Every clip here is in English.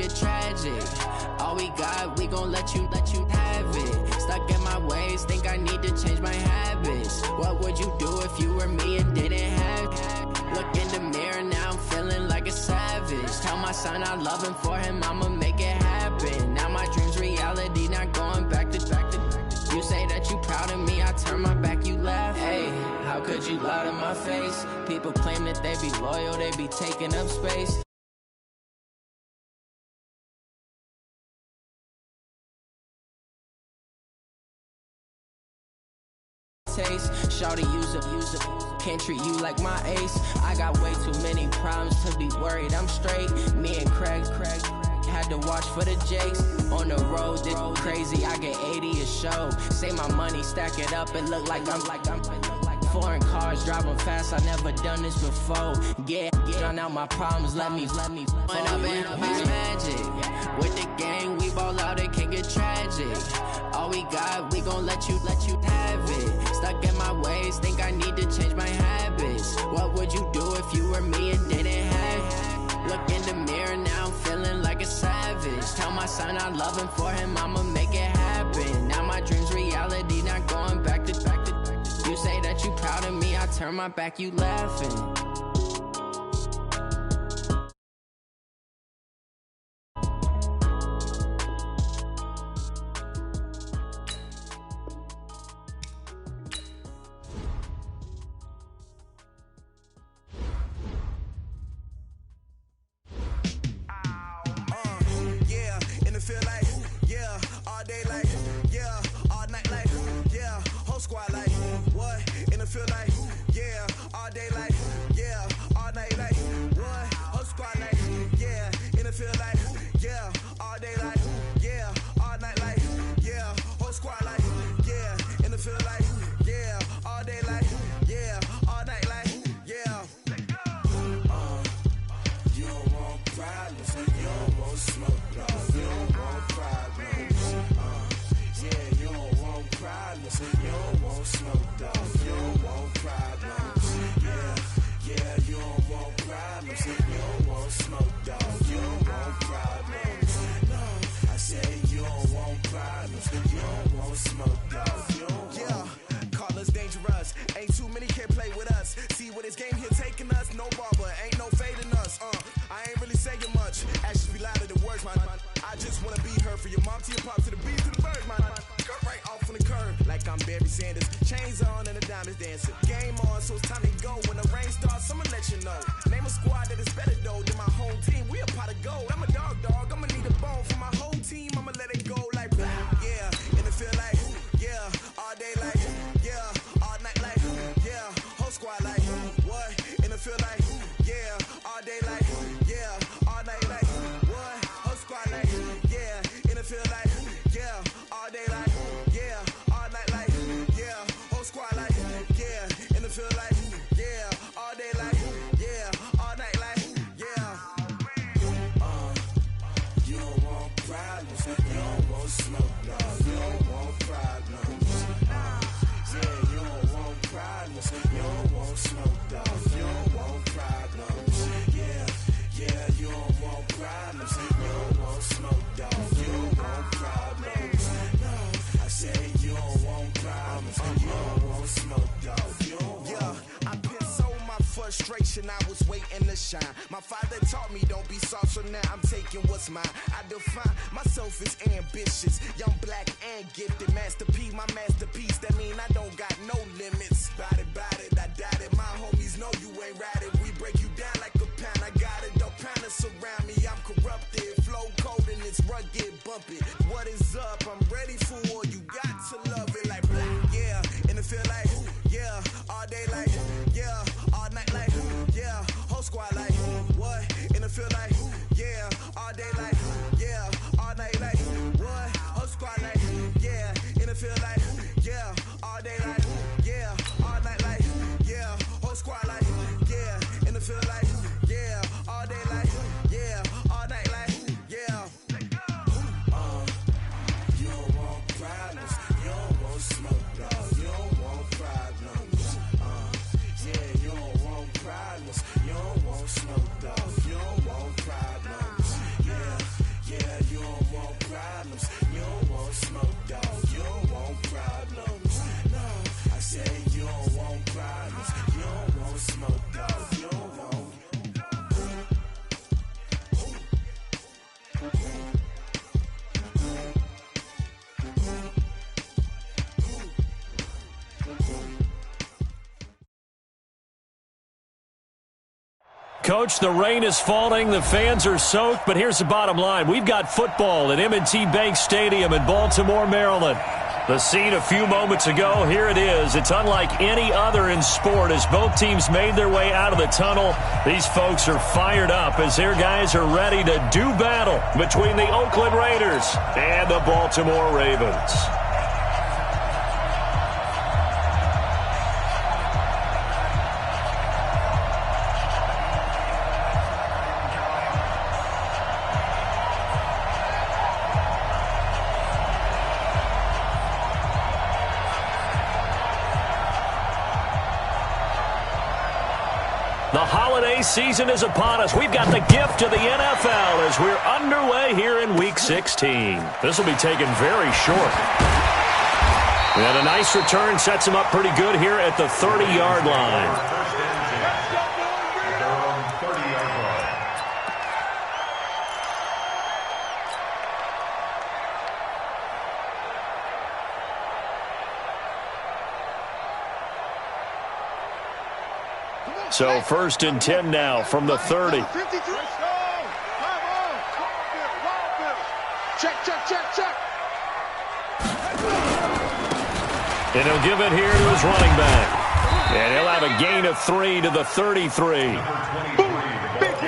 get tragic. All we got, we gon' let you have it. Stuck in my ways, think I need to change my habits. What would you do if you were me and didn't have it? Look in the mirror, now I'm feeling like a savage. Tell my son I love him, for him I'ma make it happen. Now my dream's reality, not going back to. You say that you proud of me, I turn my back, you laugh. Hey, how could you lie to my face? People claim that they be loyal, they be taking up space. Shawty use up, can't treat you like my ace. I got way too many problems to be worried, I'm straight. Me and Craig had to watch for the Jakes. On the road, this crazy, I get 80 a show. Say my money, stack it up, it look like I'm foreign cars, driving fast, I never done this before. Get on out my problems, let me When up and magic. With the gang, we ball out, it can get tragic. All we got, we gon' let you have it. Stuck in my ways, think I need to change my habits. What would you do if you were me and didn't have it? Look in the mirror, now I'm feeling like a savage. Tell my son I love him, for him I'ma make it happen. Now my dream's reality, not going back to. You say that you proud of me, I turn my back, you laughing. I was waiting to shine. My father taught me don't be soft, so now I'm taking what's mine. I define myself as ambitious, young, black, and gifted. Master P, my masterpiece. That mean I don't got no limits. Bout it, I doubt it. My homies know you ain't ratted. We break you down like a pound. I got it, don't pound us around me. I'm corrupted, flow cold and it's rugged, bumpy. What is up? I'm ready for war. You got to love it like black, yeah. And it feel like, yeah, all day like, yeah, all night like, yeah, whole squad like, what? And it feel like, yeah, all day like, yeah, all night like, what? Whole squad like, yeah, and it feel like, yeah, all day like, yeah, all night like, yeah, whole squad like, yeah, Coach, the rain is falling, the fans are soaked, but here's the bottom line. We've got football at M&T Bank Stadium in Baltimore, Maryland. The scene a few moments ago, here it is. It's unlike any other in sport as both teams made their way out of the tunnel. These folks are fired up as their guys are ready to do battle between the Oakland Raiders and the Baltimore Ravens. The holiday season is upon us. We've got the gift of the NFL as we're underway here in Week 16. This will be taken very short. And a nice return sets him up pretty good here at the 30-yard line. So 1st and 10 now from the 30. Check, check, check, check. And he'll give it here to his running back. And he'll have a gain of 3 to the 33.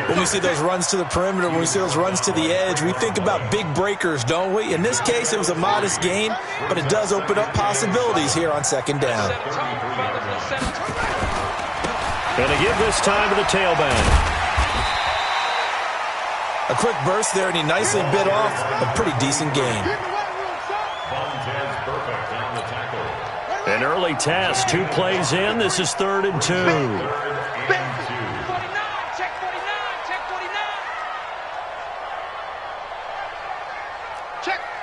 When we see those runs to the perimeter, when we see those runs to the edge, we think about big breakers, don't we? In this case, it was a modest gain, but it does open up possibilities here on 2nd down. And to give this time to the tailback. A quick burst there, and he nicely bit off a pretty decent gain. An early task, 2 plays in. This is 3rd and 2. Check 49, check 49.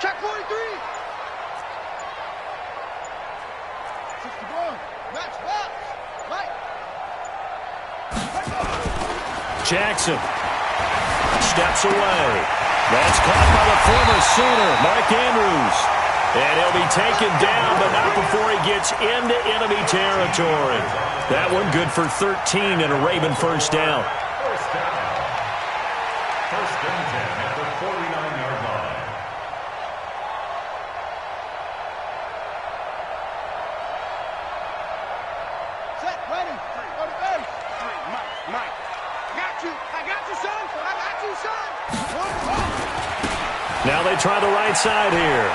Check 43. 61. Match box. Right. Jackson steps away. That's caught by the former Sooner, Mark Andrews. And he'll be taken down, but not before he gets into enemy territory. That one good for 13 and a Raven first down. First and 10 at the 49-yard line. Set, ready. Mike. I got you, son. Now they try the right side here.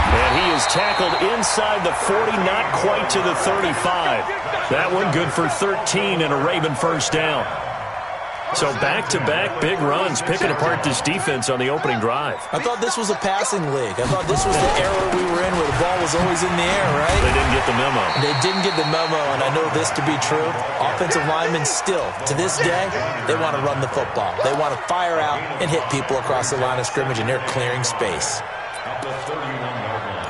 And he is tackled inside the 40, not quite to the 35. That one good for 13 and a Raven first down. So back-to-back big runs, picking apart this defense on the opening drive. I thought this was a passing league. I thought this was the era we were in where the ball was always in the air, right? They didn't get the memo. They didn't get the memo, and I know this to be true. Offensive linemen still, to this day, they want to run the football. They want to fire out and hit people across the line of scrimmage, and they're clearing space. At the 31-yard line.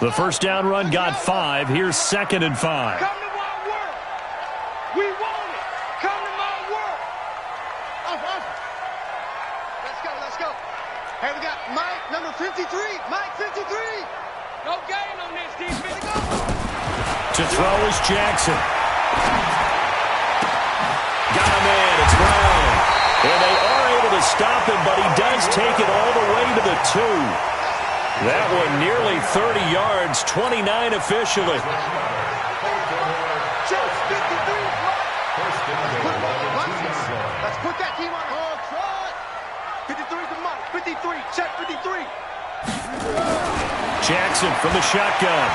The first down run got 5. Here's 2nd and 5. Come to my work. We want it. Come to my work. Let's go. Hey, we got Mike, number 53. Mike, 53. No gain on this defense. To throw is Jackson. Got him in. It's Brown. And they are able to stop him, but he does take it all the way to the 2. That one nearly 30 yards, 29 officially. Let's put that team on hard track. 53 to Mike. 53. Check 53. Jackson from the shotgun.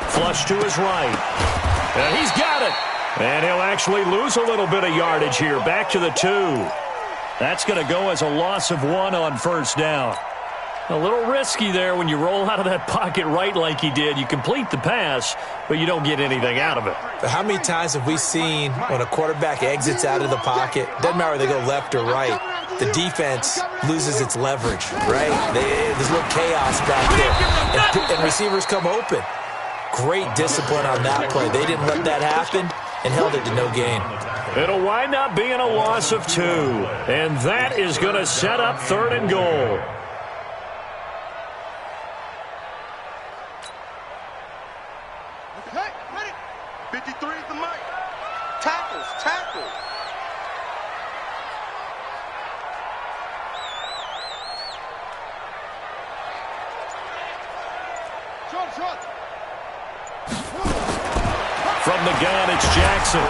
Flush to his right. And he's got it. And he'll actually lose a little bit of yardage here. Back to the 2. That's going to go as a loss of 1 on first down. A little risky there when you roll out of that pocket right like he did. You complete the pass, but you don't get anything out of it. But how many times have we seen when a quarterback exits out of the pocket, doesn't matter whether they go left or right, the defense loses its leverage, right? There's a little chaos back there, and receivers come open. Great discipline on that play. They didn't let that happen and held it to no gain. It'll wind up being a loss of 2, and that is going to set up 3rd and goal. 53 is the mic. Tackles, tackles. From the gun, it's Jackson.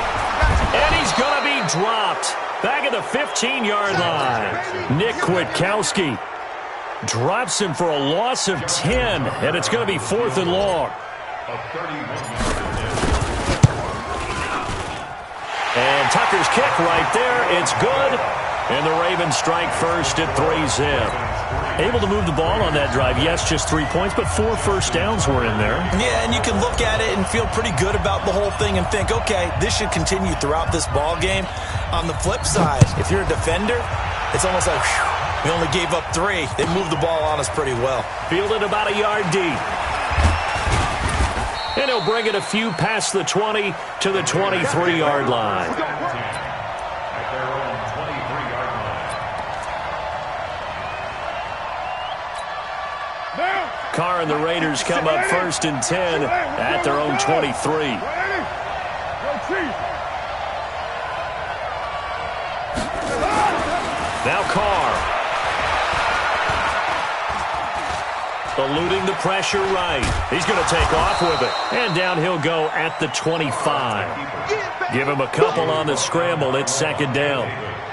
And he's going to be dropped. Back at the 15-yard line. Nick Kwiatkowski drops him for a loss of 10, and it's going to be 4th and long. And Tucker's kick right there. It's good. And the Ravens strike first at 3-zip. Able to move the ball on that drive. Yes, just 3 points, but 4 first downs were in there. Yeah, and you can look at it and feel pretty good about the whole thing and think, okay, this should continue throughout this ball game. On the flip side, if you're a defender, it's almost like, whew, we only gave up 3. They moved the ball on us pretty well. Fielded about a yard deep. And he'll bring it a few past the 20 to the 23-yard line. Carr and the Raiders come up 1st and 10 at their own 23. Now Carr. Eluding the pressure right. He's going to take off with it. And down he'll go at the 25. Give him a couple on the scramble. It's 2nd down.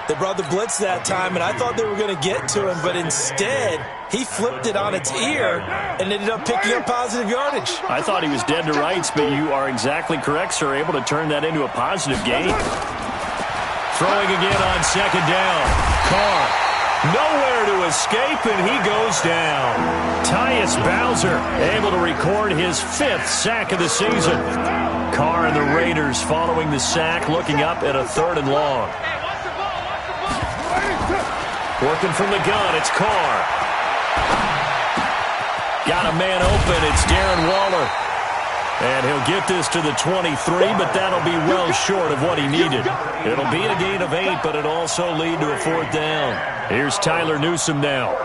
They brought the blitz that time, and I thought they were going to get to him, but instead, he flipped it on its ear and ended up picking up positive yardage. I thought he was dead to rights, but you are exactly correct, sir. Able to turn that into a positive gain. Throwing again on 2nd down. Carr. Nowhere to escape, and he goes down. Tyus Bowser able to record his 5th sack of the season. Carr and the Raiders following the sack, looking up at a 3rd and long. Working from the gun, it's Carr. Got a man open, it's Darren Waller. And he'll get this to the 23, but that'll be well short of what he needed. It'll be a gain of 8, but it'll also lead to a 4th down. Here's Tyler Newsome now.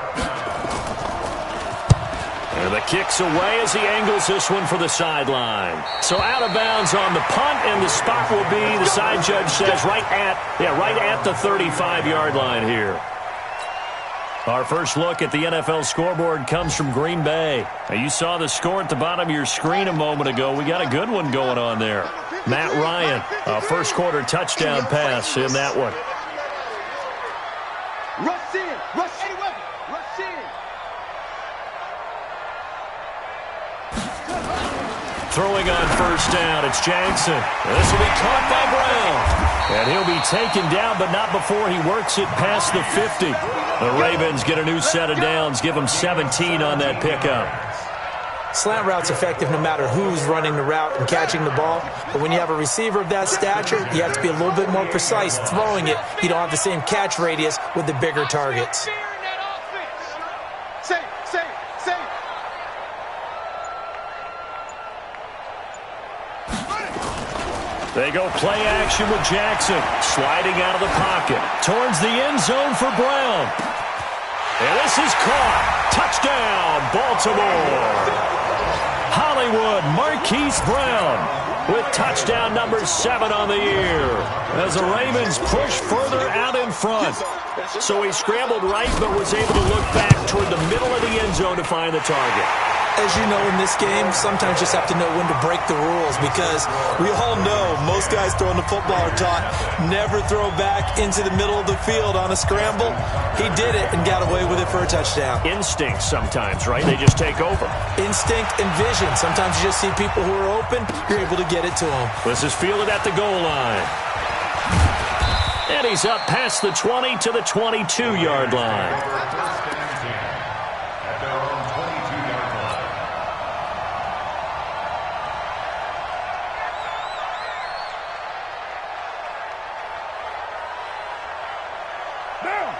And the kick's away as he angles this one for the sideline. So out of bounds on the punt, and the spot will be, the side judge says, right at the 35-yard line here. Our first look at the NFL scoreboard comes from Green Bay. Now, you saw the score at the bottom of your screen a moment ago. We got a good one going on there. Matt Ryan, a first quarter touchdown pass in that one. Rush in, rush in, rush in. Throwing on 1st down, it's Jackson. This will be caught by Brown. And he'll be taken down, but not before he works it past the 50. The Ravens get a new set of downs, give them 17 on that pickup. Slant route's effective no matter who's running the route and catching the ball. But when you have a receiver of that stature, you have to be a little bit more precise throwing it. You don't have the same catch radius with the bigger targets. They go play action with Jackson. Sliding out of the pocket. Towards the end zone for Brown. And this is caught. Touchdown, Baltimore. Hollywood Marquise Brown with touchdown number 7 on the year as the Ravens push further out in front. So he scrambled right but was able to look back toward the middle of the end zone to find the target. As you know, in this game, sometimes you just have to know when to break the rules because we all know most guys throwing the football are taught never throw back into the middle of the field on a scramble. He did it and got away with it for a touchdown. Instinct sometimes, right? They just take over. Instinct and vision. Sometimes you just see people who are open, you're able to get it to them. This is fielded at the goal line. And he's up past the 20 to the 22-yard line.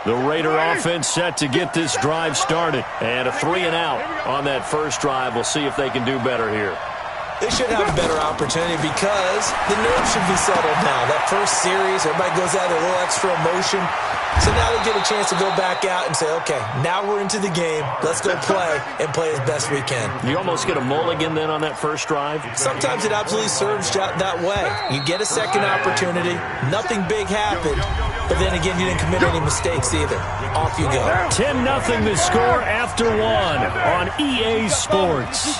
The Raider offense set to get this drive started. And a 3-and-out on that first drive. We'll see if they can do better here. They should have a better opportunity because the nerves should be settled now. That first series, everybody goes out with a little extra emotion. So now they get a chance to go back out and say, okay, now we're into the game. Let's go play and play as best we can. You almost get a mulligan then on that first drive? Sometimes it absolutely serves that way. You get a second opportunity. Nothing big happened. But then again, you didn't commit any mistakes either. Off you go. 10-0 the score after one on EA Sports.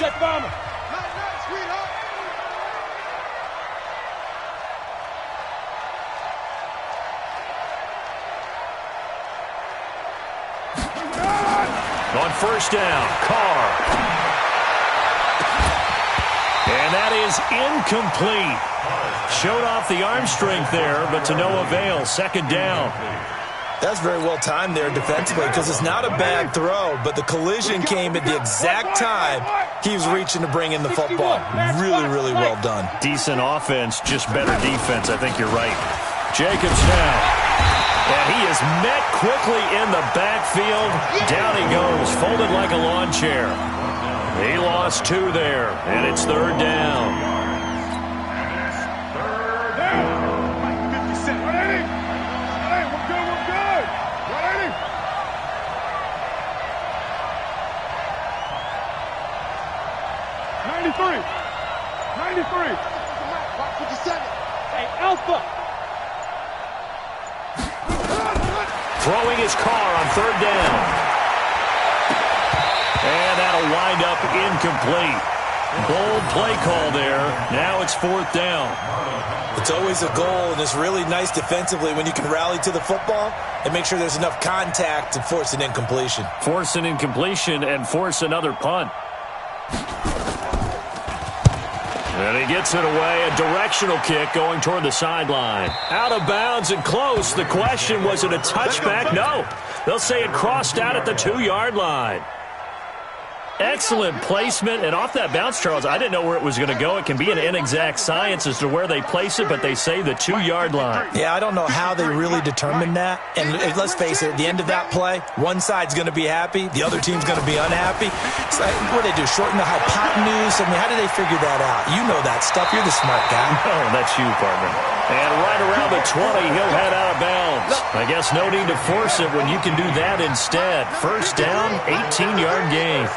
On first down, Carr. And that is incomplete. Showed off the arm strength there, but to no avail. Second down. That's very well timed there defensively because it's not a bad throw, but the collision came at the exact time he was reaching to bring in the football. Really, really well done. Decent offense, just better defense. I think you're right. Jacobs now. And he is met quickly in the backfield. Down he goes, folded like a lawn chair. He lost 2 there, and it's third down. Third down. 50 Cent. 180. Hey, we're good. 180. 93. 57. Hey, Alpha. Throwing his car on third down. And that'll wind up incomplete. Bold play call there. Now it's fourth down. It's always a goal, and it's really nice defensively when you can rally to the football and make sure there's enough contact to force an incompletion. Force an incompletion and force another punt. And he gets it away, a directional kick going toward the sideline. Out of bounds and close. The question, was it a touchback? No. They'll say it crossed out at the 2-yard line. Excellent placement, and off that bounce, Charles, I didn't know where it was going to go. It can be an inexact science as to where they place it, but they say the 2-yard line. Yeah, I don't know how they really determined that. And let's face it, at the end of that play, one side's going to be happy, the other team's going to be unhappy. So what do they do, shorten the hypotenuse? I mean, how do they figure that out? You know that stuff. You're the smart guy. Oh, that's you, partner. And right around the 20, he'll head out of bounds. I guess no need to force it when you can do that instead. First down, 18-yard gain.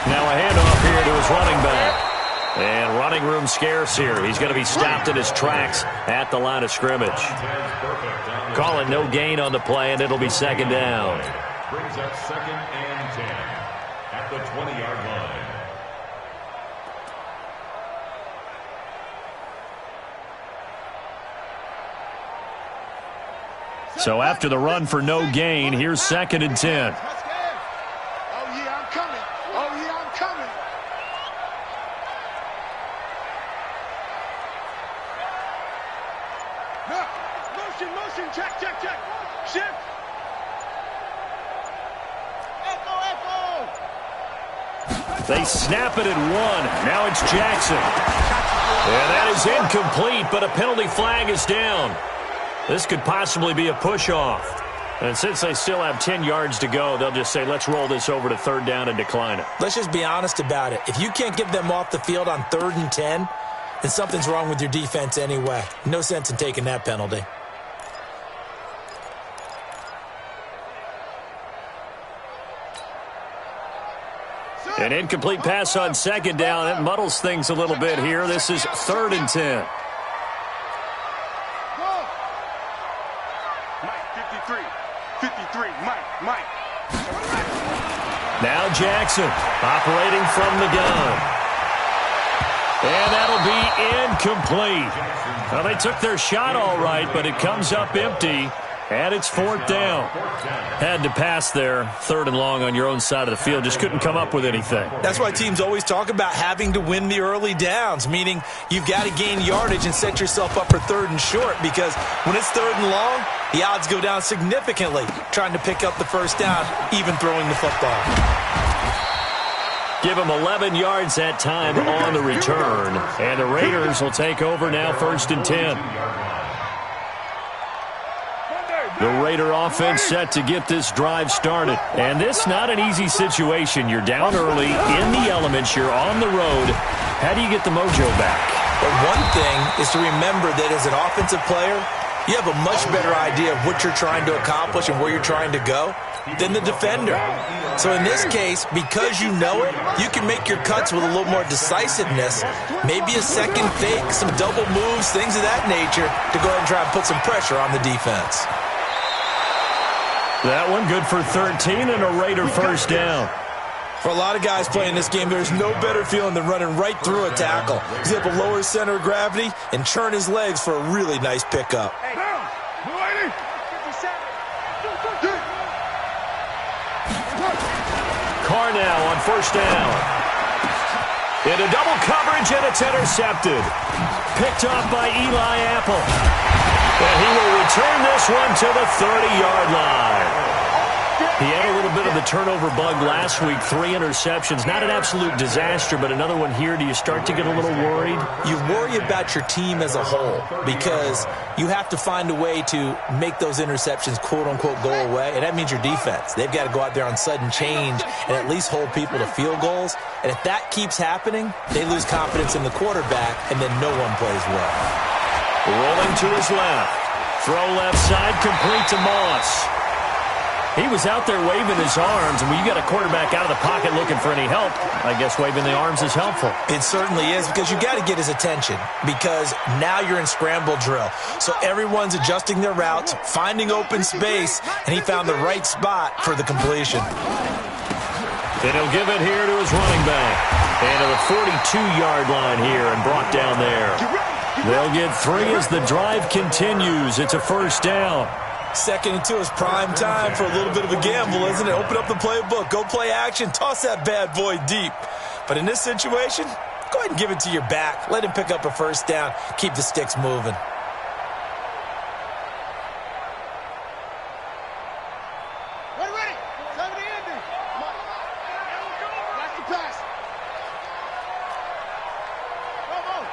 Now a handoff here to his running back. And running room scarce here. He's going to be stopped in his tracks at the line of scrimmage. Call it no gain on the play, and it'll be second down. Brings up second and 10 at the 20-yard line. So after the run for no gain, here's second and 10. Check. Shift. Echo. They snap it at 1. Now it's Jackson. And that is incomplete, but a penalty flag is down. This could possibly be a push-off. And since they still have 10 yards to go, they'll just say, let's roll this over to third down and decline it. Let's just be honest about it. If you can't get them off the field on 3rd and 10, then something's wrong with your defense anyway. No sense in taking that penalty. An incomplete pass on second down. It muddles things a little bit here. This is 3rd and 10. Mike, 53, Mike. Now Jackson operating from the gun. And that'll be incomplete. Well, they took their shot all right, but it comes up empty. And it's 4th down. Had to pass there, 3rd and long on your own side of the field. Just couldn't come up with anything. That's why teams always talk about having to win the early downs, meaning you've got to gain yardage and set yourself up for 3rd and short, because when it's 3rd and long, the odds go down significantly trying to pick up the first down, even throwing the football. Give him 11 yards that time on the return. And the Raiders will take over now 1st and 10. The Raider offense set to get this drive started. And this not an easy situation. You're down early, in the elements, you're on the road. How do you get the mojo back? Well, one thing is to remember that as an offensive player, you have a much better idea of what you're trying to accomplish and where you're trying to go than the defender. So in this case, because you know it, you can make your cuts with a little more decisiveness, maybe a second fake, some double moves, things of that nature, to go ahead and try and put some pressure on the defense. That one good for 13 and a Raider first down. For a lot of guys playing this game, there's no better feeling than running right through a tackle. He's able to lower his center of gravity and turn his legs for a really nice pickup. Carr now on first down. Into double coverage, and it's intercepted. Picked off by Eli Apple. And he will return this one to the 30-yard line. He had a little bit of the turnover bug last week, 3 interceptions. Not an absolute disaster, but another one here. Do you start to get a little worried? You worry about your team as a whole because you have to find a way to make those interceptions, quote-unquote, go away, and that means your defense. They've got to go out there on sudden change and at least hold people to field goals. And if that keeps happening, they lose confidence in the quarterback, and then no one plays well. Rolling to his left. Throw left side, complete to Moss. He was out there waving his arms, and when you got a quarterback out of the pocket looking for any help, I guess waving the arms is helpful. It certainly is, because you got to get his attention, because now you're in scramble drill. So everyone's adjusting their routes, finding open space, and he found the right spot for the completion. And he'll give it here to his running back. And to the 42-yard line here and brought down there. They'll get 3 as the drive continues. It's a first down. 2nd and 2 is prime time for a little bit of a gamble, isn't it? Open up the playbook, go play action, toss that bad boy deep. But in this situation, go ahead and give it to your back. Let him pick up a first down, keep the sticks moving. Ready. 70 ending. Come on. Watch the pass. Come on.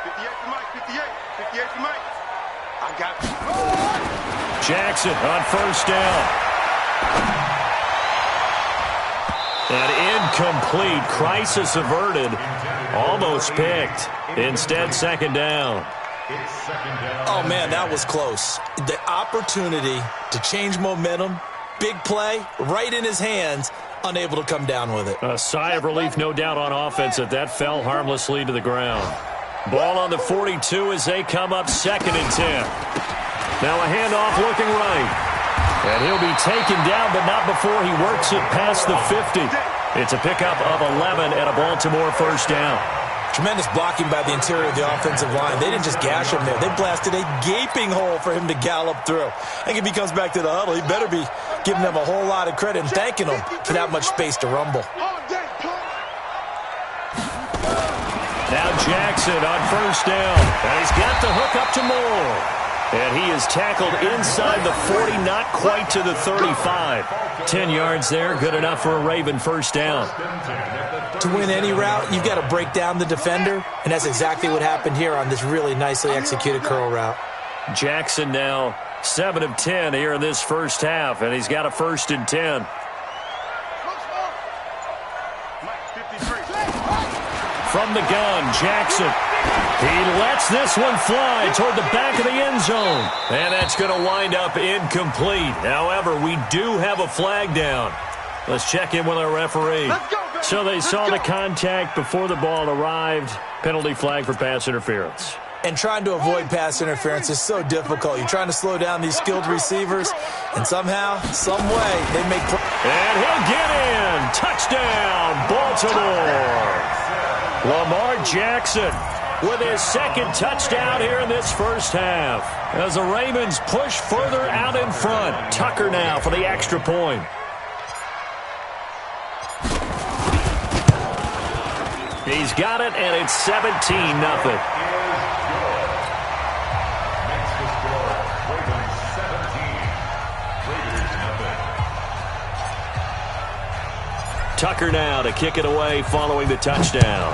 58 to Mike, 58 to Mike. I got it. Jackson on first down. And incomplete. Crisis averted. Almost picked. Instead, 2nd down. Oh, man, that was close. The opportunity to change momentum, big play, right in his hands, unable to come down with it. A sigh of relief, no doubt, on offense that fell harmlessly to the ground. Ball on the 42 as they come up 2nd and 10. Now a handoff looking right. And he'll be taken down, but not before he works it past the 50. It's a pickup of 11 and a Baltimore first down. Tremendous blocking by the interior of the offensive line. They didn't just gash him there. They blasted a gaping hole for him to gallop through. I think if he comes back to the huddle, he better be giving them a whole lot of credit and thanking them for that much space to rumble. Now Jackson on first down. And he's got the hook up to Moore. And he is tackled inside the 40, not quite to the 35. 10 yards there, good enough for a Raven first down. To win any route, you've got to break down the defender, and that's exactly what happened here on this really nicely executed curl route. Jackson now 7 of 10 here in this first half, and he's got a 1st and 10. From the gun, Jackson. He lets this one fly toward the back of the end zone. And that's going to wind up incomplete. However, we do have a flag down. Let's check in with our referee. So they saw the contact before the ball arrived. Penalty flag for pass interference. And trying to avoid pass interference is so difficult. You're trying to slow down these skilled receivers, and somehow, some way, they make... And he'll get in. Touchdown, Baltimore. Lamar Jackson with his 2nd touchdown here in this first half. As the Ravens push further out in front. Tucker now for the extra point. He's got it, and it's 17-0. Tucker now to kick it away following the touchdown.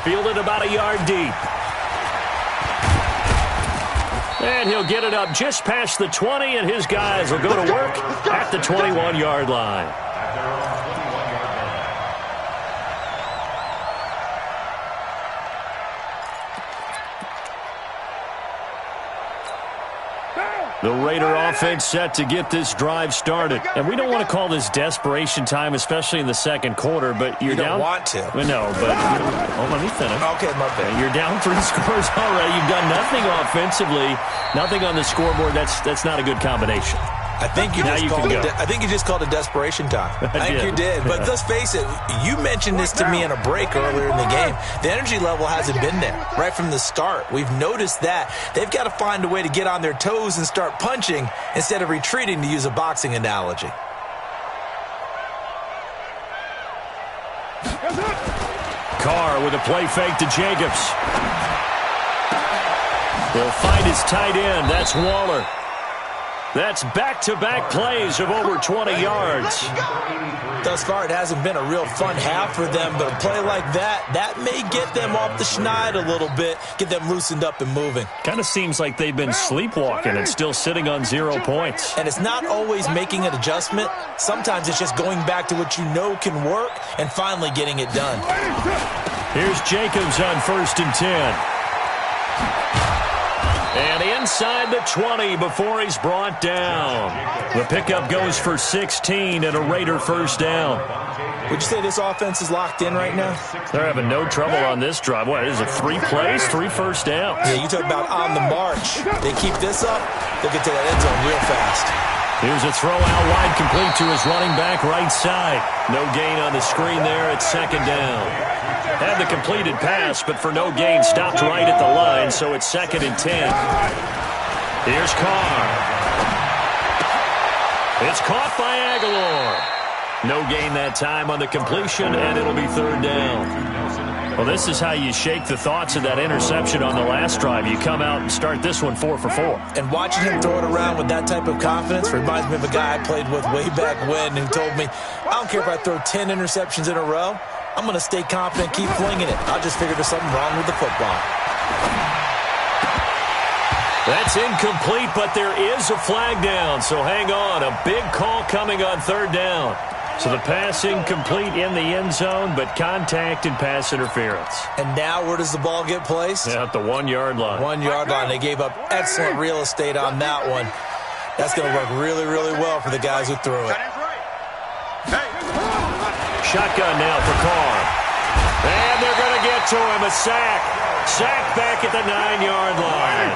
Fielded about a yard deep. And he'll get it up just past the 20, and his guys will go to work at the 21-yard line. The Raider offense set to get this drive started. And we don't want to call this desperation time, especially in the second quarter, but you're down. You don't want to. No, but let me finish. Okay, my bad. You're down 3 scores already. You've done nothing offensively, nothing on the scoreboard. That's not a good combination. I think you just called it desperation time. I think you did. But let's face it, you mentioned this to me in a break earlier in the game. The energy level hasn't been there right from the start. We've noticed that. They've got to find a way to get on their toes and start punching instead of retreating, to use a boxing analogy. Carr with a play fake to Jacobs. He'll find his tight end. That's Waller. That's back-to-back plays of over 20 yards. Thus far, it hasn't been a real fun half for them, but a play like that may get them off the schneid a little bit, get them loosened up and moving. Kind of seems like they've been sleepwalking and still sitting on 0 points. And it's not always making an adjustment. Sometimes it's just going back to what you know can work and finally getting it done. Here's Jacobs on 1st and 10. And inside the 20 before he's brought down. The pickup goes for 16 and a Raider first down. Would you say this offense is locked in right now? They're having no trouble on this drive. What is it, 3 plays, 3 first downs? Yeah, you talk about on the march. They keep this up, they'll get to that end zone real fast. Here's a throw out wide, complete to his running back right side. No gain on the screen there at 2nd down. Had the completed pass, but for no gain, stopped right at the line, so it's 2nd and 10. Here's Carr. It's caught by Aguilar. No gain that time on the completion, and it'll be 3rd down. Well, this is how you shake the thoughts of that interception on the last drive. You come out and start this one 4 for 4. And watching him throw it around with that type of confidence reminds me of a guy I played with way back when who told me, I don't care if I throw 10 interceptions in a row. I'm going to stay confident, keep flinging it. I just figured there's something wrong with the football. That's incomplete, but there is a flag down, so hang on. A big call coming on 3rd down. So the pass incomplete in the end zone, but contact and pass interference. And now where does the ball get placed? Yeah, at the 1-yard line. 1-yard line. They gave up excellent real estate on that one. That's going to work really, really well for the guys who threw it. Shotgun now for Carr. And they're going to get to him. A sack. Sack back at the 9-yard line.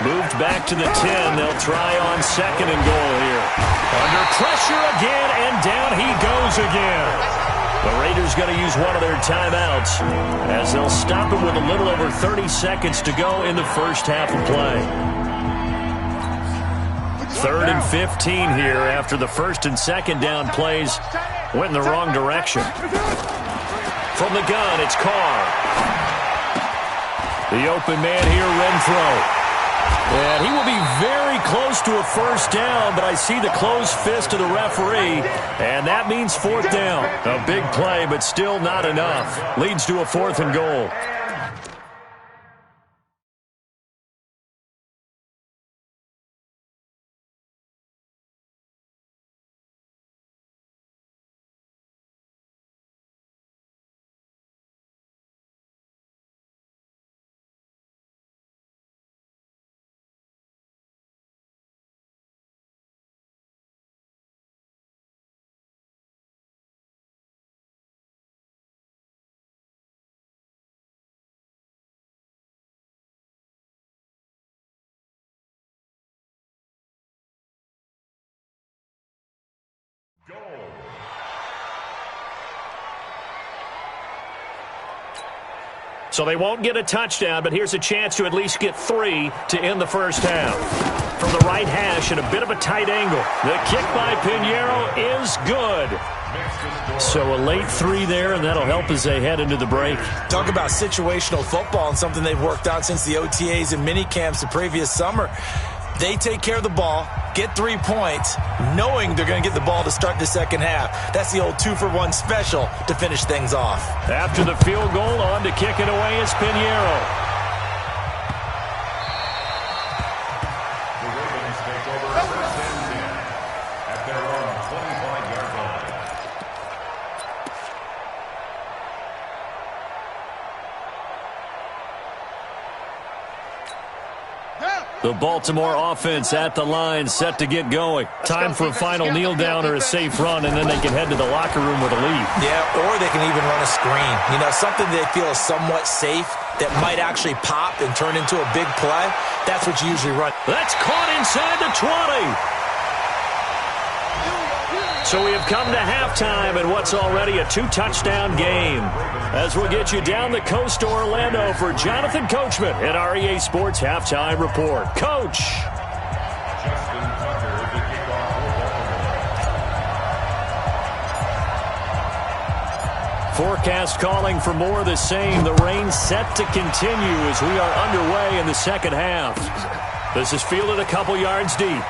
Moved back to the 10. They'll try on 2nd and goal here. Under pressure again, and down he goes again. The Raiders going to use one of their timeouts as they'll stop it with a little over 30 seconds to go in the first half of play. 3rd and 15 here after the 1st and 2nd down plays went in the wrong direction. From the gun, it's Carr. The open man here, Renfro. And he will be very close to a first down, but I see the closed fist of the referee, and that means 4th down. A big play, but still not enough. Leads to a 4th and goal. So they won't get a touchdown, but here's a chance to at least get 3 to end the first half. From the right hash at a bit of a tight angle. The kick by Pinheiro is good. So a late 3 there, and that'll help as they head into the break. Talk about situational football and something they've worked on since the OTAs and mini camps the previous summer. They take care of the ball, get 3 points, knowing they're going to get the ball to start the second half. That's the old 2-for-1 special to finish things off. After the field goal, on to kick it away is Pinheiro. The Ravens take over first and 10 at their own 25-yard line. The Baltimore offense at the line, set to get going. Time for a final kneel down or a safe run, and then they can head to the locker room with a lead. Yeah, or they can even run a screen. You know, something they feel is somewhat safe that might actually pop and turn into a big play. That's what you usually run. That's caught inside the 20. So we have come to halftime in what's already a 2-touchdown game. As we'll get you down the coast to Orlando for Jonathan Coachman at our EA Sports Halftime Report. Coach. Justin Tucker, the kickoff for Baltimore. Forecast calling for more of the same. The rain set to continue as we are underway in the second half. This is fielded a couple yards deep.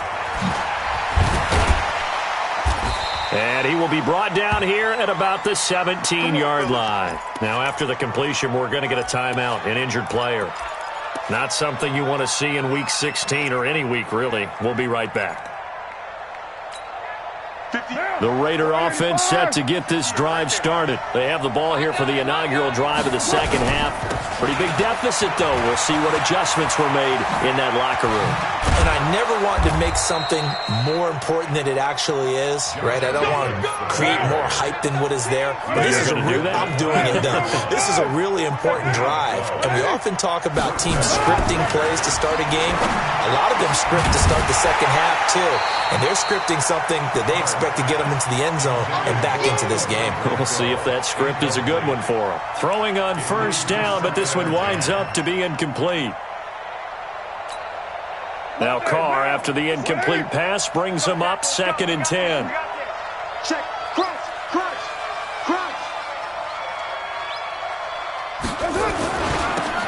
And he will be brought down here at about the 17-yard line. Now, after the completion, we're going to get a timeout, an injured player. Not something you want to see in Week 16 or any week, really. We'll be right back. The Raider offense set to get this drive started. They have the ball here for the inaugural drive of the second half. Pretty big deficit, though. We'll see what adjustments were made in that locker room. And I never want to make something more important than it actually is, right? I don't want to create more hype than what is there. But this is I'm doing it, though. This is a really important drive. And we often talk about teams scripting plays to start a game. A lot of them script to start the second half, too. And they're scripting something that they expect to get them into the end zone and back into this game. We'll see if that script is a good one for them. Throwing on first down, but this one winds up to be incomplete. Now Carr, after the incomplete pass, brings him up 2nd and 10. Check. Crunch.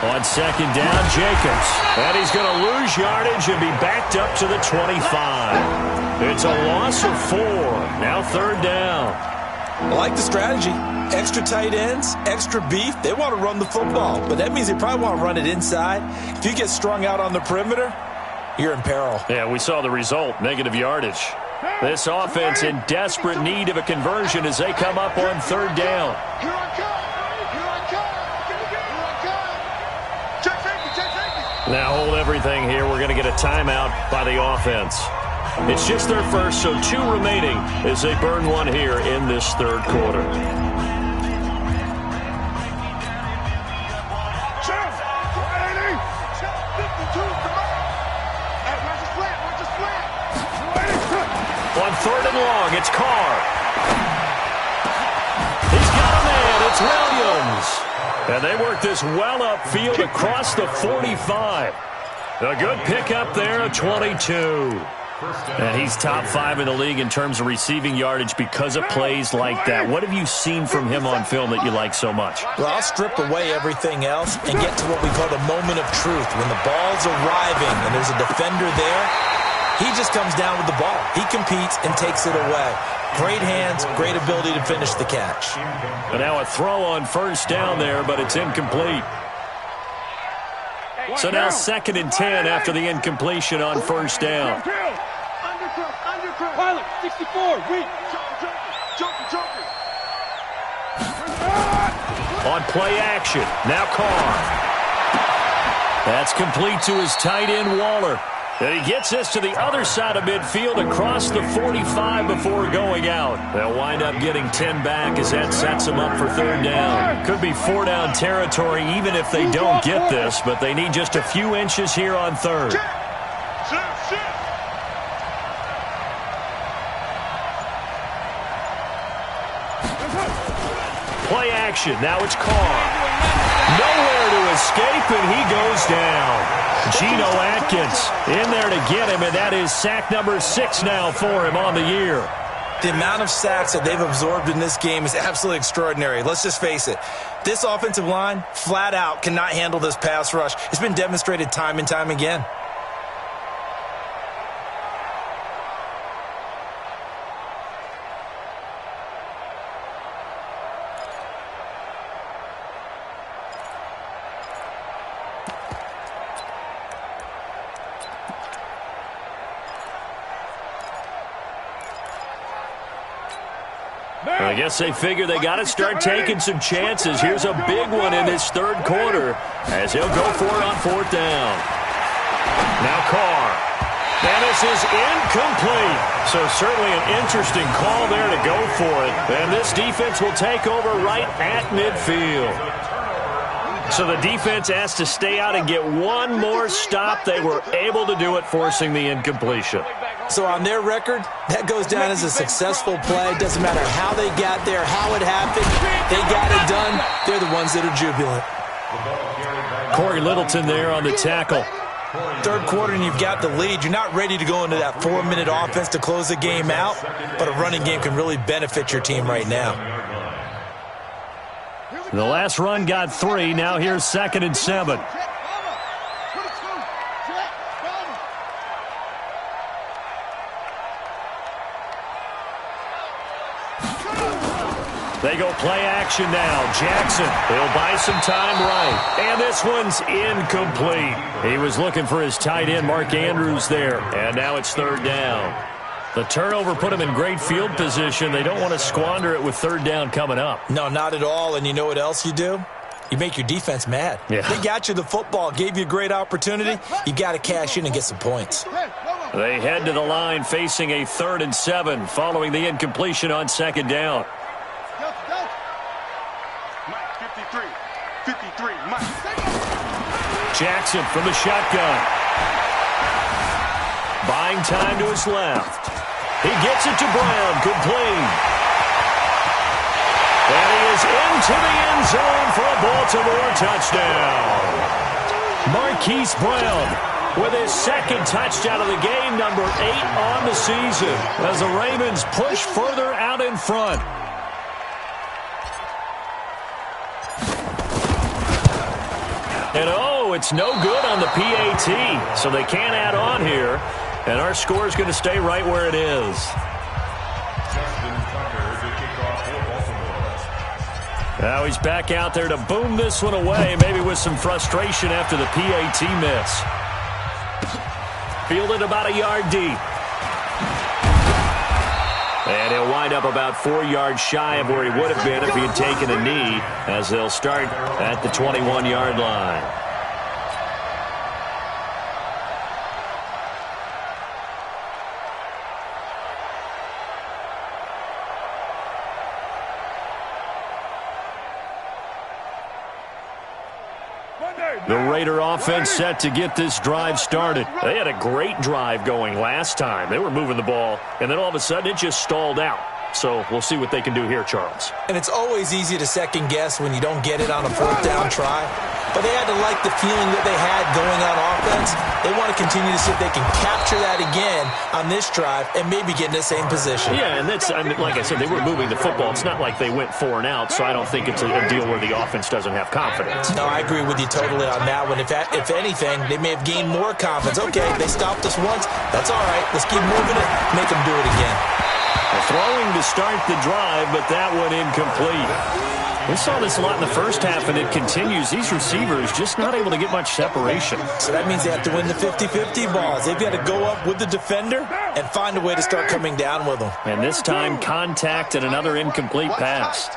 On 2nd down, Jacobs. And he's going to lose yardage and be backed up to the 25. It's a loss of 4. Now 3rd down. I like the strategy. Extra tight ends, extra beef. They want to run the football, but that means they probably want to run it inside. If you get strung out on the perimeter, you're in peril. Yeah, we saw the result, negative yardage. This offense in desperate need of a conversion as they come up on 3rd down. Here I come. Check safety. Now hold everything here. We're going to get a timeout by the offense. It's just their first, so 2 remaining as they burn one here in this 3rd quarter. On 3rd and long, it's Carr. He's got a man. It's Williams. And they work this well upfield across the 45. A good pickup there, a 22. And he's top 5 in the league in terms of receiving yardage because of plays like that. What have you seen from him on film that you like so much? Well, I'll strip away everything else and get to what we call the moment of truth. When the ball's arriving and there's a defender there, he just comes down with the ball. He competes and takes it away. Great hands, great ability to finish the catch. But now a throw on first down there, but it's incomplete. So now 2nd and 10 after the incompletion on first down. Pilot, 64, weak. Joker. On play action, now Carr. That's complete to his tight end, Waller. And he gets this to the other side of midfield across the 45 before going out. They'll wind up getting 10 back as that sets them up for 3rd down. Could be 4-down territory even if they don't get this, but they need just a few inches here on 3rd. Play action. Now it's Carr. Nowhere to escape, and he goes down. Geno Atkins in there to get him, and that is sack number 6 now for him on the year. The amount of sacks that they've absorbed in this game is absolutely extraordinary. Let's just face it. This offensive line, flat out, cannot handle this pass rush. It's been demonstrated time and time again. I guess they figure they got to start taking some chances. Here's a big one in this third quarter as he'll go for it on fourth down. Now Carr. And this is incomplete. So certainly an interesting call there to go for it. And this defense will take over right at midfield. So the defense asked to stay out and get one more stop. They were able to do it, forcing the incompletion. So on their record, that goes down as a successful play. Doesn't matter how they got there, how it happened. They got it done. They're the ones that are jubilant. Corey Littleton there on the tackle. Third quarter and you've got the lead. You're not ready to go into that 4-minute offense to close the game out, but a running game can really benefit your team right now. The last run got 3. Now here's 2nd and 7. They go play action now. Jackson, he'll buy some time right. And this one's incomplete. He was looking for his tight end, Mark Andrews, there. And now it's 3rd down. The turnover put him in great field position. They don't want to squander it with 3rd down coming up. No, not at all. And you know what else you do? You make your defense mad. Yeah. They got you the football, gave you a great opportunity. You got to cash in and get some points. They head to the line facing a 3rd and 7 following the incompletion on 2nd down. 53, Mike. Jackson from the shotgun. Buying time to his left. He gets it to Brown, complete. And he is into the end zone for a Baltimore touchdown. Marquise Brown with his 2nd touchdown of the game, number 8 on the season, as the Ravens push further out in front. And oh, it's no good on the PAT, so they can't add on here. And our score is going to stay right where it is. Now he's back out there to boom this one away, maybe with some frustration after the PAT miss. Fielded about a yard deep. And he'll wind up about 4 yards shy of where he would have been if he had taken a knee, as they'll start at the 21-yard line. The Raider offense set to get this drive started. They had a great drive going last time. They were moving the ball, and then all of a sudden it just stalled out. So we'll see what they can do here, Charles. And it's always easy to second guess when you don't get it on a 4th down try. But they had to like the feeling that they had going on offense. They want to continue to see if they can capture that again on this drive and maybe get in the same position. Yeah, and that's, I mean, like I said, they were moving the football. It's not like they went 4 and out, so I don't think it's a deal where the offense doesn't have confidence. No, I agree with you totally on that one. If anything, they may have gained more confidence. Okay, they stopped us once. That's all right. Let's keep moving it. Make them do it again. Throwing to start the drive, but that one incomplete. We saw this a lot in the first half, and it continues. These receivers just not able to get much separation. So that means they have to win the 50-50 balls. They've got to go up with the defender and find a way to start coming down with them. And this time, contact and another incomplete pass.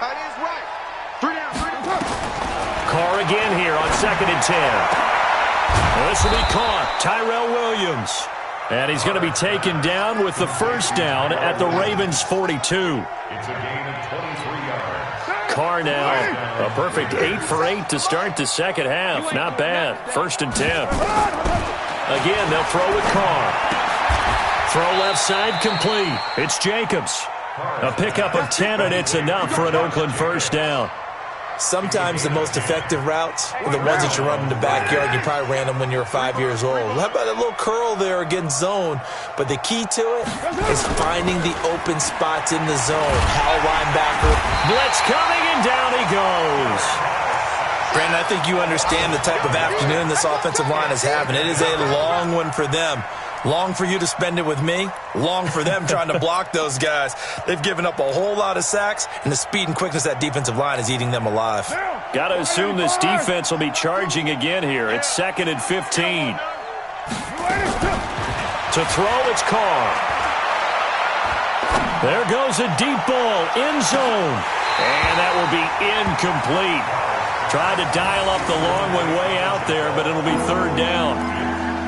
Carr again here on 2nd and 10. Well, this will be caught. Tyrell Williams. And he's going to be taken down with the 1st down at the Ravens' 42. It's a gain of 23 yards. Carr now, a perfect 8 for 8 to start the second half. Not bad. 1st and 10. Again, they'll throw with Carr. Throw left side complete. It's Jacobs. A pickup of 10, and it's enough for an Oakland 1st down. Sometimes the most effective routes are the ones that you run in the backyard. You probably ran them when you were 5 years old. How about a little curl there against zone? But the key to it is finding the open spots in the zone. How linebacker. Blitz coming, and down he goes. Brandon, I think you understand the type of afternoon this offensive line is having. It is a long one for them. Long for you to spend it with me. Long for them trying to block those guys. They've given up a whole lot of sacks, and the speed and quickness of that defensive line is eating them alive. Got to assume this defense will be charging again here. It's 2nd and 15. To throw, it's Carr. There goes a deep ball, end zone. And that will be incomplete. Tried to dial up the long way out there, but it'll be third down.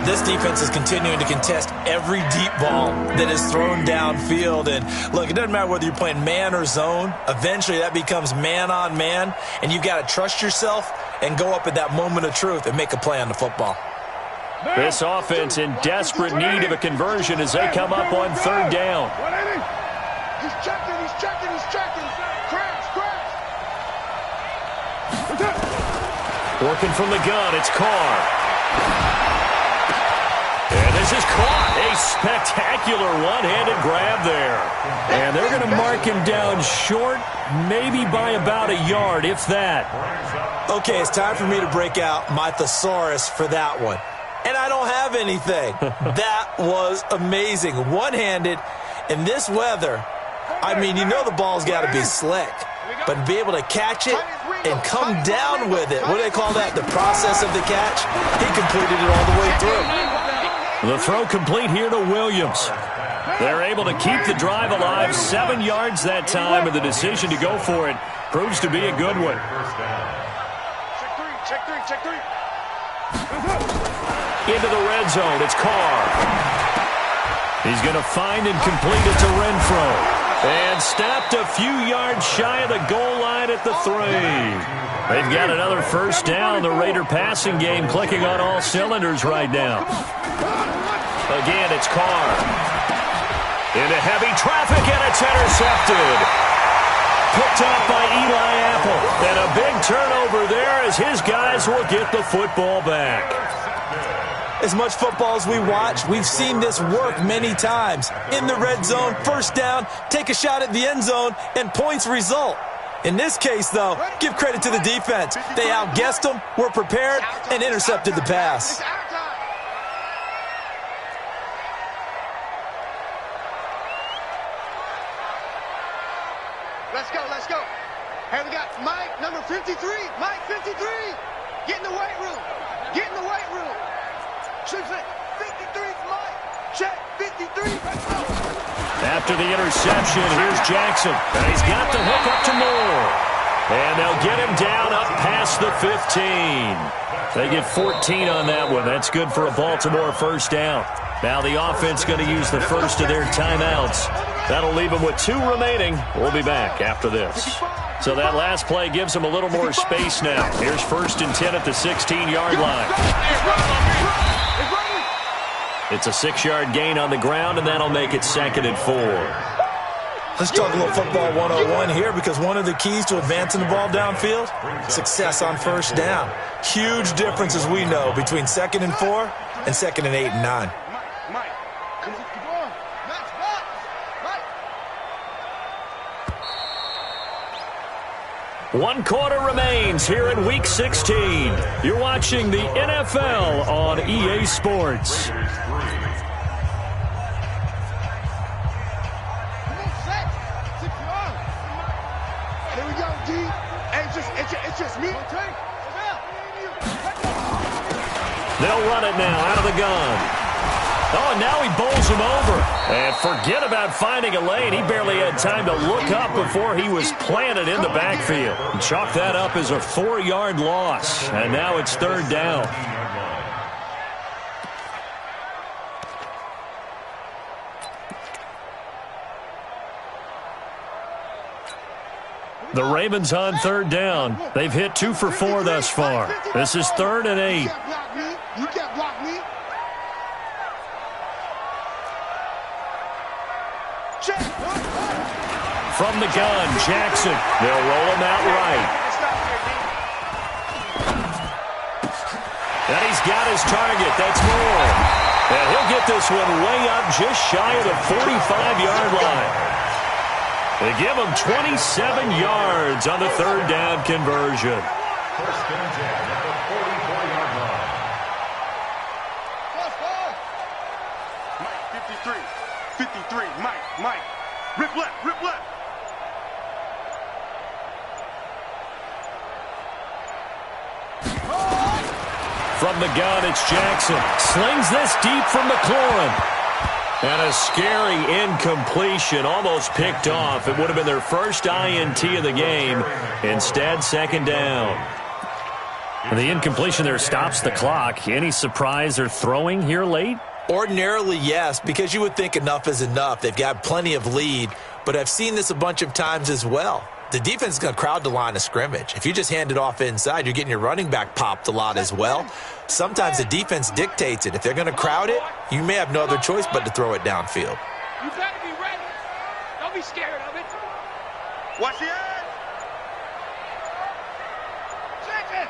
This defense is continuing to contest every deep ball that is thrown downfield. And look, it doesn't matter whether you're playing man or zone. Eventually, that becomes man on man. And you've got to trust yourself and go up at that moment of truth and make a play on the football. This offense in desperate need of a conversion as they come up on third down. He's checking, he's checking, he's checking. Crash, crash. Working from the gun, it's Carr. And this is caught. A spectacular one-handed grab there. And they're going to mark him down short, maybe by about a yard, if that. Okay, it's time for me to break out my thesaurus for that one. And I don't have anything. That was amazing. One-handed in this weather. I mean, you know the ball's got to be slick. But to be able to catch it and come down with it, what do they call that? The process of the catch? He completed it all the way through. The throw complete here to Williams. They're able to keep the drive alive. 7 yards that time, and the decision to go for it proves to be a good one. Check three, check three. Into the red zone, it's Carr. He's going to find and complete it to Renfro. And stopped a few yards shy of the goal line at the 3. They've got another first down. The Raider passing game clicking on all cylinders right now. Again, it's Carr. Into heavy traffic, and it's intercepted. Picked off by Eli Apple. And a big turnover there as his guys will get the football back. As much football as we watch, we've seen this work many times. In the red zone, first down, take a shot at the end zone, and points result. In this case, though, give credit to the defense. They outguessed them, were prepared, and intercepted the pass. Let's go, let's go. Hey, we got Mike, number 53. Mike, 53. Get in the weight room. Get in the weight room. 53's Mike. Check, 53. Let's go. After the interception, here's Jackson. And he's got the hook up to Moore. And they'll get him down up past the 15. They get 14 on that one. That's good for a Baltimore first down. Now the offense going to use the first of their timeouts. That'll leave them with 2 remaining. We'll be back after this. So that last play gives them a little more space now. Here's 1st and 10 at the 16-yard line. It's a 6-yard gain on the ground, and that'll make it 2nd and 4. Let's talk a little football 101 here, because one of the keys to advancing the ball downfield, success on first down. Huge difference, as we know, between 2nd and 4 and 2nd and 8 and 9. Mike, come on. Match box. Mike. 1 quarter remains here in Week 16. You're watching the NFL on EA Sports. Here we go, D. Hey, it's just me. They'll run it now out of the gun. Oh, and now he bowls him over. And forget about finding a lane. He barely had time to look up before he was planted in the backfield. Chalk that up as a 4-yard loss. And now it's 3rd down. The Ravens on 3rd down. They've hit 2 for 4 thus far. This is 3rd and 8. You can't block me. Check. From the gun, Jackson. They'll roll him out right. And he's got his target. That's Moore. And he'll get this one way up just shy of the 45-yard line. They give him 27 yards on the 3rd down conversion. First and 10 at the 44-yard line. Mike, 53. Mike. Rip left. From the gun, it's Jackson. Slings this deep from McLaurin. And a scary incompletion, almost picked off. It would have been their first INT of the game. Instead, second down. And the incompletion there stops the clock. Any surprise they're throwing here late? Ordinarily, yes, because you would think enough is enough. They've got plenty of lead, but I've seen this a bunch of times as well. The defense is going to crowd the line of scrimmage. If you just hand it off inside, you're getting your running back popped a lot as well. Sometimes the defense dictates it. If they're going to crowd it, you may have no other choice but to throw it downfield. You better be ready. Don't be scared of it. Watch the edge. Check it.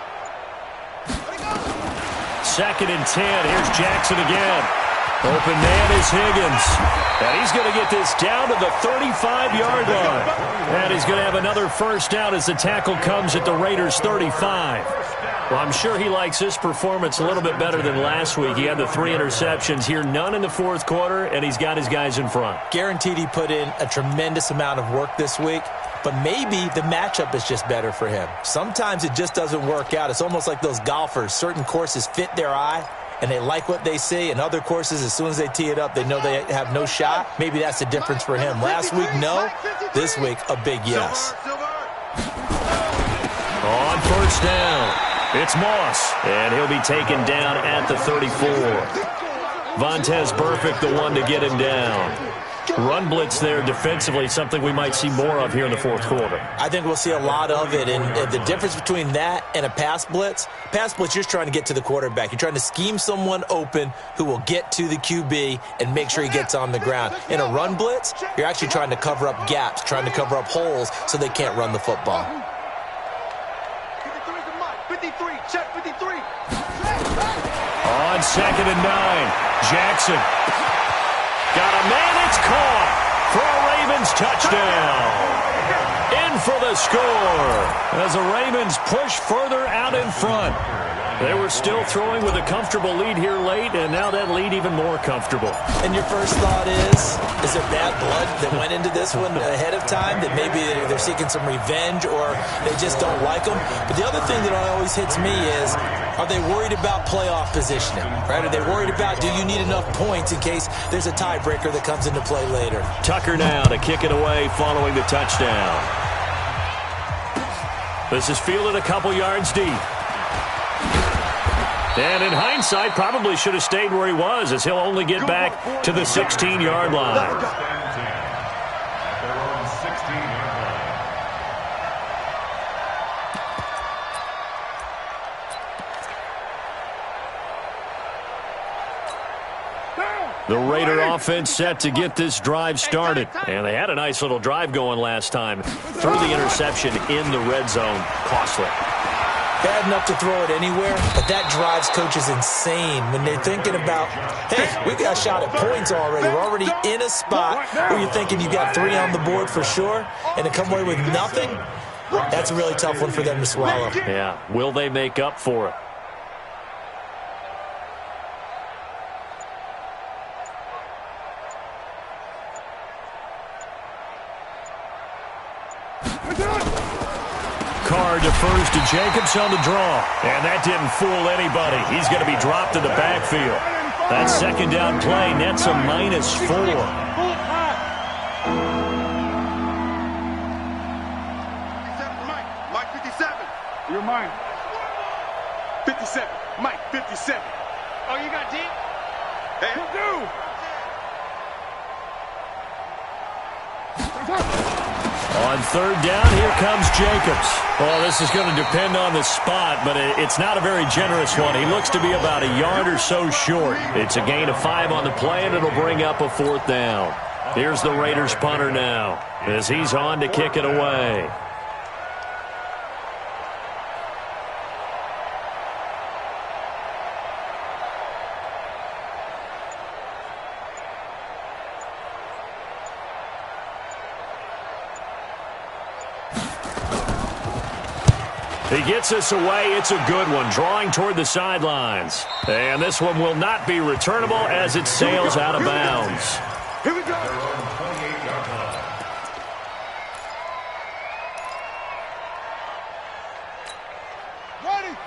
Let it go. Second and 10. Here's Jackson again. Open man is Higgins. And he's going to get this down to the 35-yard line. And he's going to have another first down as the tackle comes at the Raiders' 35. Well, I'm sure he likes this performance a little bit better than last week. He had the 3 interceptions here, none in the fourth quarter, and he's got his guys in front. Guaranteed he put in a tremendous amount of work this week, but maybe the matchup is just better for him. Sometimes it just doesn't work out. It's almost like those golfers. Certain courses fit their eye, and they like what they see. And other courses, as soon as they tee it up, they know they have no shot. Maybe that's the difference for him. Last week, no. This week, a big yes. On first down, it's Moss, and he'll be taken down at the 34. Vontez Burfict, the one to get him down. Run blitz there defensively, something we might see more of here in the fourth quarter. I think we'll see a lot of it, and the difference between that and a pass blitz, you're just trying to get to the quarterback. You're trying to scheme someone open who will get to the QB and make sure he gets on the ground. In a run blitz, you're actually trying to cover up gaps, trying to cover up holes so they can't run the football. 53, check 53. On second and 9, Jackson. Got a man, it's caught for a Ravens touchdown. In for the score as the Ravens push further out in front. They were still throwing with a comfortable lead here late, and now that lead even more comfortable. And your first thought is there bad blood that went into this one ahead of time, that maybe they're seeking some revenge or they just don't like them? But the other thing that always hits me is, are they worried about playoff positioning? Right? Are they worried about, do you need enough points in case there's a tiebreaker that comes into play later? Tucker now to kick it away following the touchdown. This is fielded a couple yards deep. And in hindsight, probably should have stayed where he was, as he'll only get back to the 16-yard line. The Raider offense set to get this drive started. And they had a nice little drive going last time. Threw the interception in the red zone. Costly. Bad enough to throw it anywhere, but that drives coaches insane when they're thinking about, hey, we got a shot at points already. We're already in a spot where you're thinking you got 3 on the board for sure, and to come away with nothing, that's a really tough one for them to swallow. Yeah, will they make up for it? Carr defers to Jacobs on the draw. And that didn't fool anybody. He's going to be dropped in the backfield. That second down play nets a -4. Mike 57. You're mine. 57. Mike 57. Oh, you got deep? Hey, you do. On third down, here comes Jacobs. Well, this is going to depend on the spot, but it's not a very generous one. He looks to be about a yard or so short. It's a gain of 5 on the play, and it'll bring up a 4th down. Here's the Raiders punter now as he's on to kick it away. He gets us away. It's a good one, drawing toward the sidelines. And this one will not be returnable as it sails out of bounds. Here we go.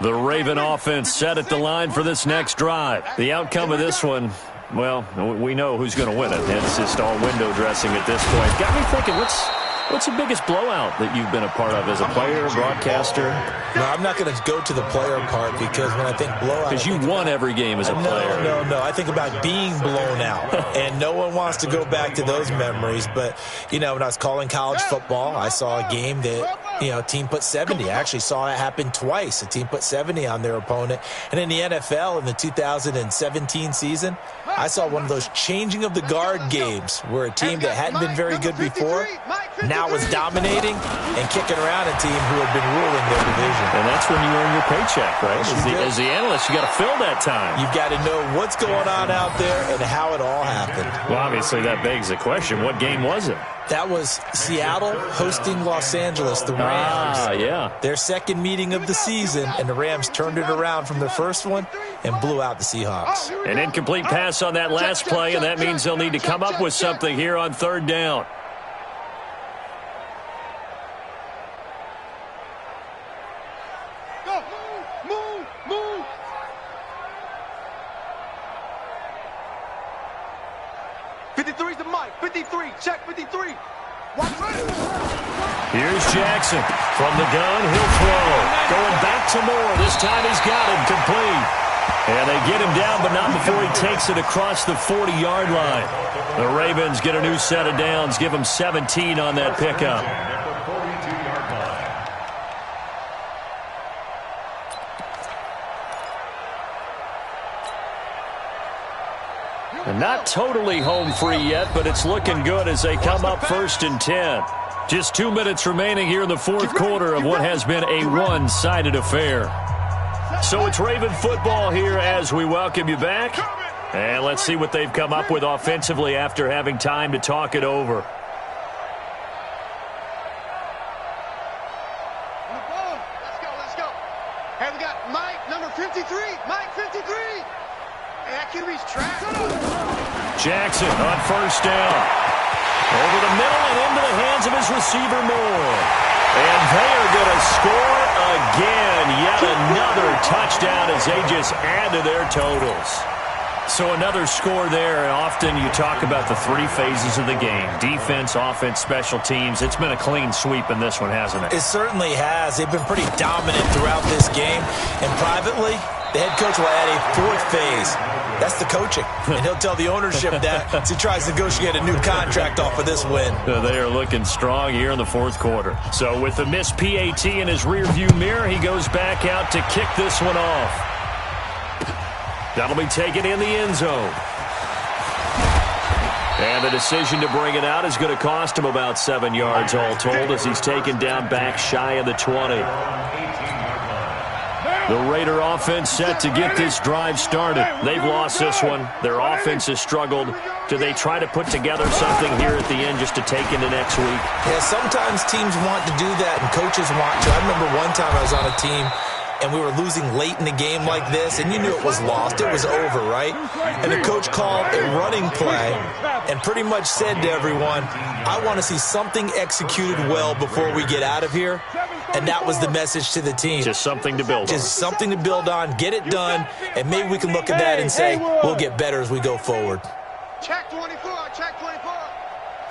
The Raven offense set at the line for this next drive. The outcome of this one, well, we know who's going to win it. It's just all window dressing at this point. Got me thinking, what's the biggest blowout that you've been a part of as a player, broadcaster? No, I'm not going to go to the player part because when I think blowout... Because you won every game as a player. No. I think about being blown out. And no one wants to go back to those memories. But, when I was calling college football, I saw a game that, a team put 70. I actually saw it happen twice. A team put 70 on their opponent. And in the NFL in the 2017 season, I saw one of those changing of the guard games where a team that hadn't been very good before now was dominating and kicking around a team who had been ruling their division. And that's when you earn your paycheck, right? As the analyst, you got to fill that time. You've got to know what's going on out there and how it all happened. Well, obviously that begs the question, what game was it? That was Seattle hosting Los Angeles, the Rams. Yeah. Their second meeting of the season, and the Rams turned it around from their first one and blew out the Seahawks. An incomplete pass on that last play, and that means they'll need to come up with something here on third down. Move. 53's the mic. 53. Check 53. Here's Jackson. From the gun, he'll throw. Going back to Moore. This time he's got him complete. And they get him down, but not before he takes it across the 40-yard line. The Ravens get a new set of downs. Give him 17 on that pickup. And not totally home free yet, but it's looking good as they come up 1st and 10. Just 2 minutes remaining here in the fourth quarter of what has been a one-sided affair. So it's Raven football here as we welcome you back. And let's see what they've come up with offensively after having time to talk it over. Let's go. Hey, we got Mike, number 53. Mike, 53. Hey, that QB's track. Jackson on first down. Over the middle and into the hands of his receiver, Moore. And they are going to score again. Yet another touchdown as they just add to their totals. So another score there. And often you talk about the three phases of the game. Defense, offense, special teams. It's been a clean sweep in this one, hasn't it? It certainly has. They've been pretty dominant throughout this game. And privately, the head coach will add a fourth phase. That's the coaching. And he'll tell the ownership that as he tries to negotiate a new contract off of this win. They are looking strong here in the fourth quarter. So with the missed PAT in his rearview mirror, he goes back out to kick this one off. That'll be taken in the end zone. And the decision to bring it out is going to cost him about 7 yards all told as he's taken down back shy of the 20. The Raider offense set to get this drive started. They've lost this one. Their offense has struggled. Do they try to put together something here at the end just to take into next week? Yeah, sometimes teams want to do that and coaches want to. I remember one time I was on a team and we were losing late in the game like this, and you knew it was lost. It was over, right? And the coach called a running play and pretty much said to everyone, I want to see something executed well before we get out of here. And that was the message to the team. Just something to build on. Just something to build on, get it done, and maybe we can look at that and say, we'll get better as we go forward. Check 24, check 24.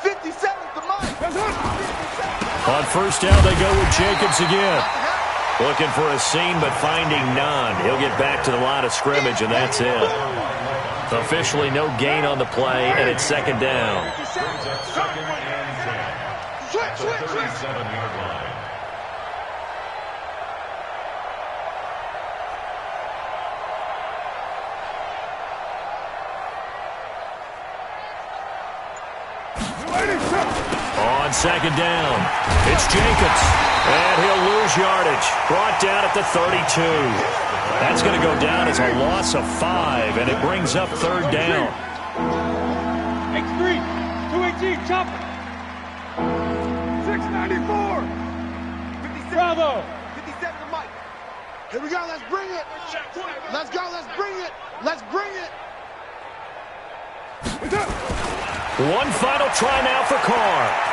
57's the mic. On first down, they go with Jacobs again. Looking for a seam, but finding none. He'll get back to the line of scrimmage, and that's it. Officially no gain on the play, and it's second down. On second down, it's Jacobs, and he'll lose yardage. Brought down at the 32. That's going to go down as a loss of 5, and it brings up third down. X3, 218, chopper. 694. 57. Bravo. 57 the mic. Here we go, let's bring it. Let's go, let's bring it. Let's bring it. One final try now for Carr.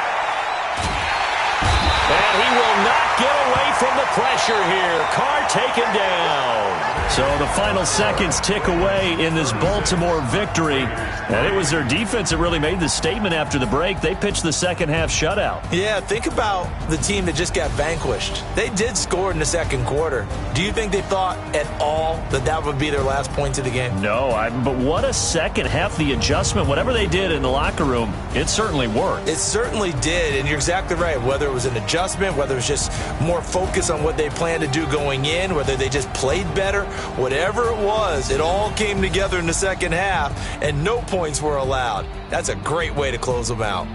And he will not get away from the pressure here. Carr taken down. So the final seconds tick away in this Baltimore victory. And it was their defense that really made the statement after the break. They pitched the second half shutout. Yeah, think about the team that just got vanquished. They did score in the second quarter. Do you think they thought at all that that would be their last point of the game? No, but what a second half. The adjustment, whatever they did in the locker room, it certainly worked. It certainly did, and you're exactly right. Whether it was an adjustment, whether it was just more focus on what they planned to do going in, whether they just played better, whatever it was, it all came together in the second half, and no points were allowed. That's a great way to close them out.